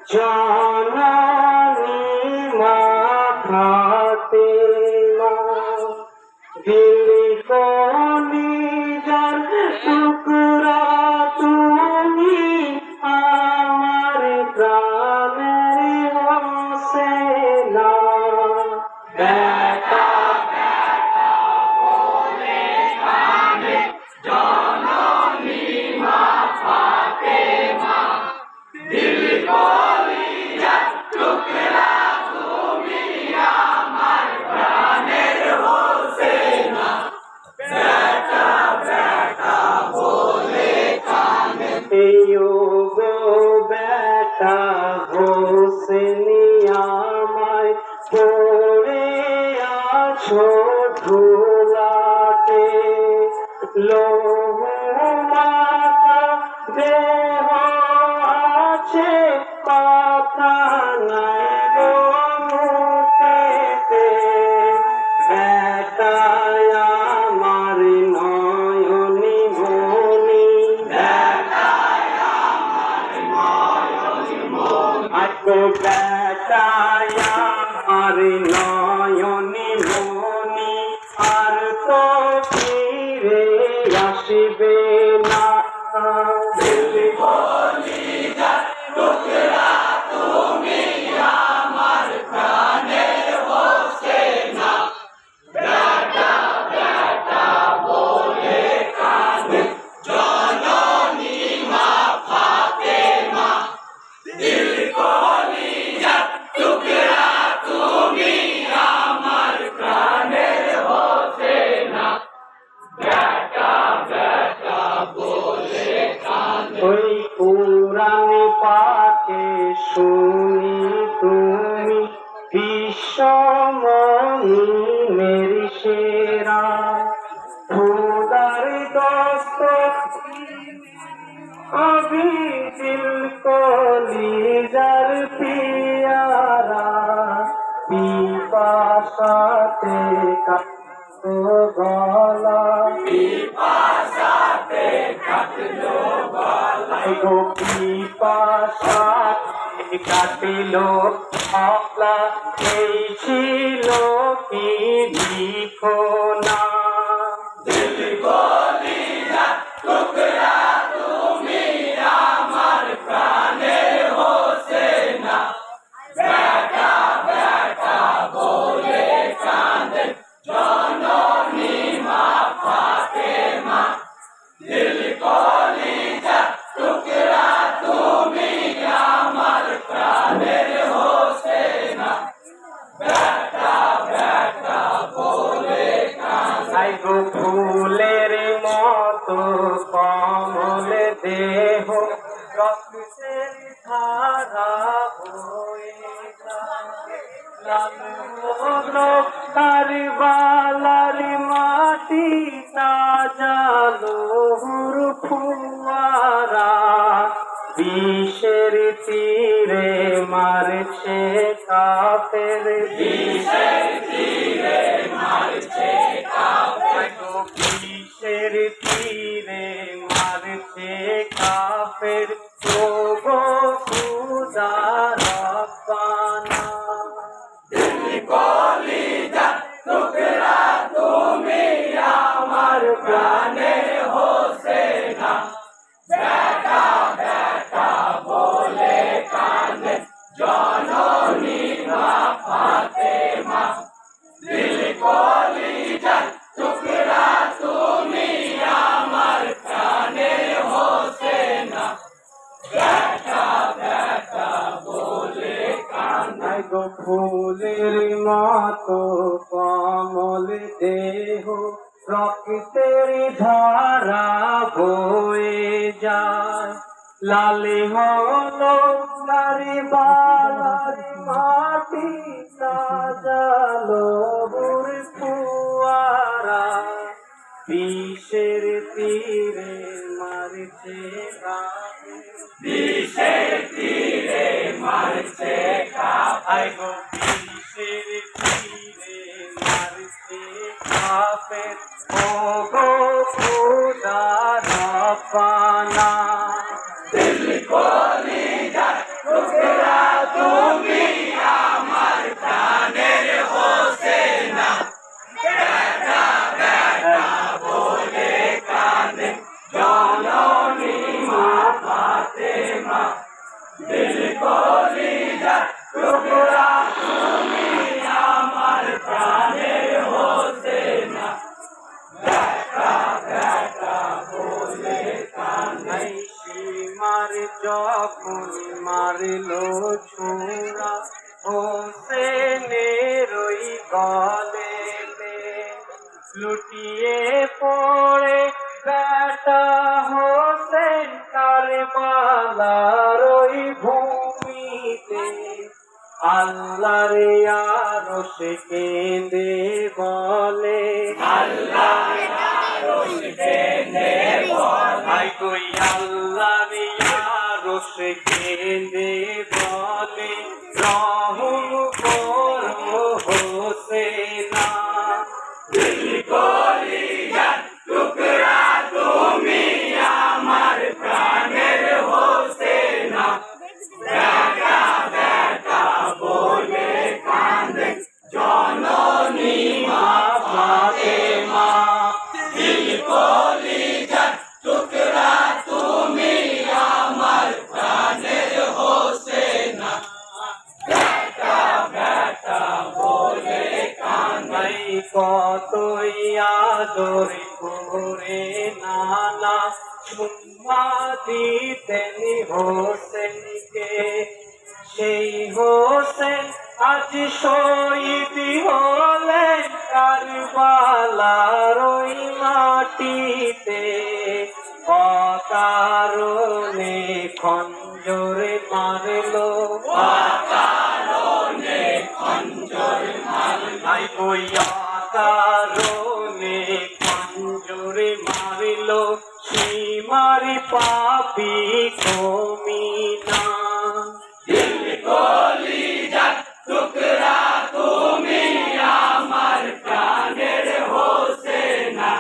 জননী মা ফাতেমা দিলি কলিজার টুকরা তুমি আমার প্রাণের হোসেনা বেটা গো বেটা হোসেনি আমায় পড়ে আছো ধুলাতে লৌহ মাতা দেহ আছে কথা নাই গো মুখেতে বেটা আমার নয়নি মনি বেটায় আমার নয়নি মনি আর তো ফিরে আসবে না ওই পুরাণ পাকে শুনি তুমি বিশ্বমমিনের সেরা খুদার দস্ত অবিদিল কলিজার পিয়ারা পিপাসাতে কাটো গলা গো পিপাসাতে কাটিল আপলা এই ছিল কি লিখো না গো ফুলের মতো কমল দেহ রক্তের ধারা বয়ে লাল হলো কারবালার মাটি তাজালো ফুয়ারা বিষের তীরে মারছে কাফের বিষের তীরে মারছে বিষের তীরে মারছে কাফের গো খুদা রব্বানা কলিজা টুকরা তুমি আমার প্রাণের হোসেনা বেটা বেটা বলে কাঁদে জননী মা ফাতেমা দিল কলিজা টুকরা তুমি আমার প্রাণের হোসেনা বেটা বেটা বলে কাঁদে গো ফুলের মতো কমল দেহ রক্তের ধারা বয়ে যায় লালে হলো কারবালার মাটি সাজালো ফুয়ারা বিষের তীরে মারছে বিষের তীরে মারছে কাফের গো বিষের তীরে মারছে কাফের ও গো খুদা রব্বানা দিল কলিজা টুকরা যখন মারলো ছোড়া হোসেনের ওই গলেতে, লুটিয়ে পড়ে বেটা হোসেন কারবালার ওই ভূমিতে। আল্লাহর আরশ কেঁদে বলে, আল্লাহর আরশ কেঁদে বলে, আই কই আল্লাহর আরশ কেঁদে বলে, রহম করো হোসেনা। দিল কলিজার টুকরা তুমি আমার প্রাণের হোসেনা। বেটা বেটা বলে কাঁদে জননী মা ফাতেমা। দিল কলিজার টুকরা তুমি আমার প্রাণের হোসেনা। বেটা বেটা বলে কাঁদে কতই আদর করে নানা সুম্মা দিতেন হোসেনকে। সেই হোসেন আজ শহীদ হলেন কারবালার ওই মাটিতে। অকারণে খঞ্জরে মারলো, অকারণে খঞ্জরে মারলো, আই কই অকারণে খঞ্জরে মারলো, সীমারি পাপি কমিনা। দিল কলিজার টুকরা তুমি আমার প্রাণের হোসেনা।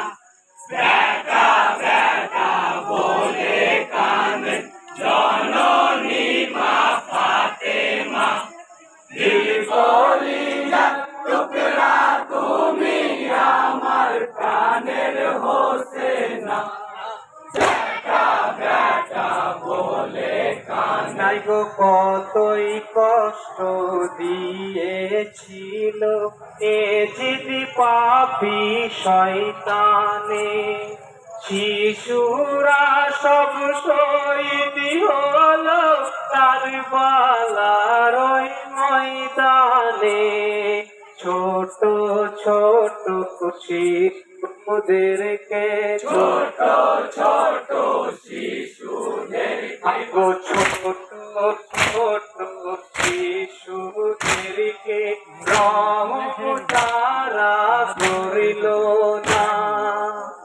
বেটা বেটা বলে কাঁদে জননী মা ফাতেমা। দিল কলিজার টুকরা তুমি আমার প্রাণের হোসেনা। বেটা বেটা বলে কাঁদে গো কতই কষ্ট দিয়েছিল এ জিদি পাপী শয়তানে। শিশুরা সব শহীদ হলো কারবালার ওই ময়দানে। ছোট ছোট শিশুদেরকে, ছোট ছোট শিশুদেরকে, গো ছোট ছোট শিশুদেরকে রহম তারা করিল না।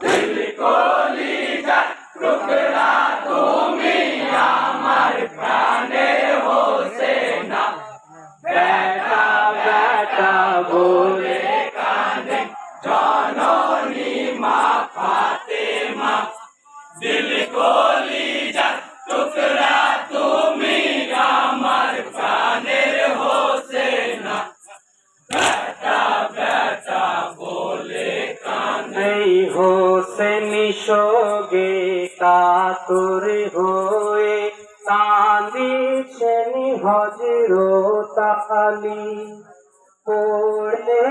দিল কলিজার টুকরা তুমি আমার প্রাণের হোসেনা। বেটা বেটা বলে কাঁদে জননী মা ফাতেমা। দিল কলিজার টুকরা তুমি আমার প্রাণের হোসেনা। বেটা বেটা বলে কাঁদে হোসেন শোকে কাতর হয়ে কাঁদিছেন হযরত আলী। পড়ে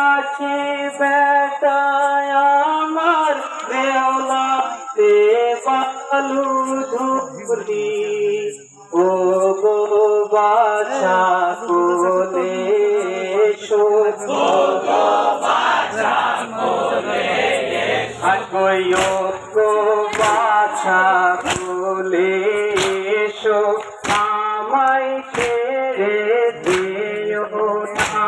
আছে বেটা আমার দেওলাতে বালু ধুলি। ও গো বাছা কোলে এসো, ও গো বাছা কোলে এসো, ও গো বাছা কোলে এসো, আমায় ছেড়ে দিও না।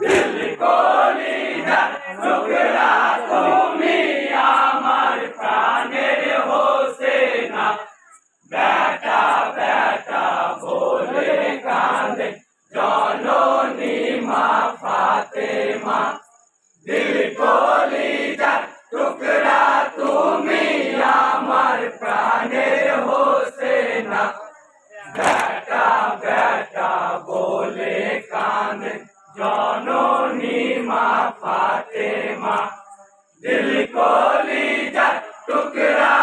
দিল কলিজার টুকরা তুমি আমার প্রাণের হোসেনা। বেটা বেটা বলে কাঁদে জননী মা ফাতেমা। দিল কলিজার টুকরা তুমি আমার প্রাণের হোসেনা। বেটা বেটা বলে কাঁদে জননী মা ফাতেমা। দিল কলিজার টুকরা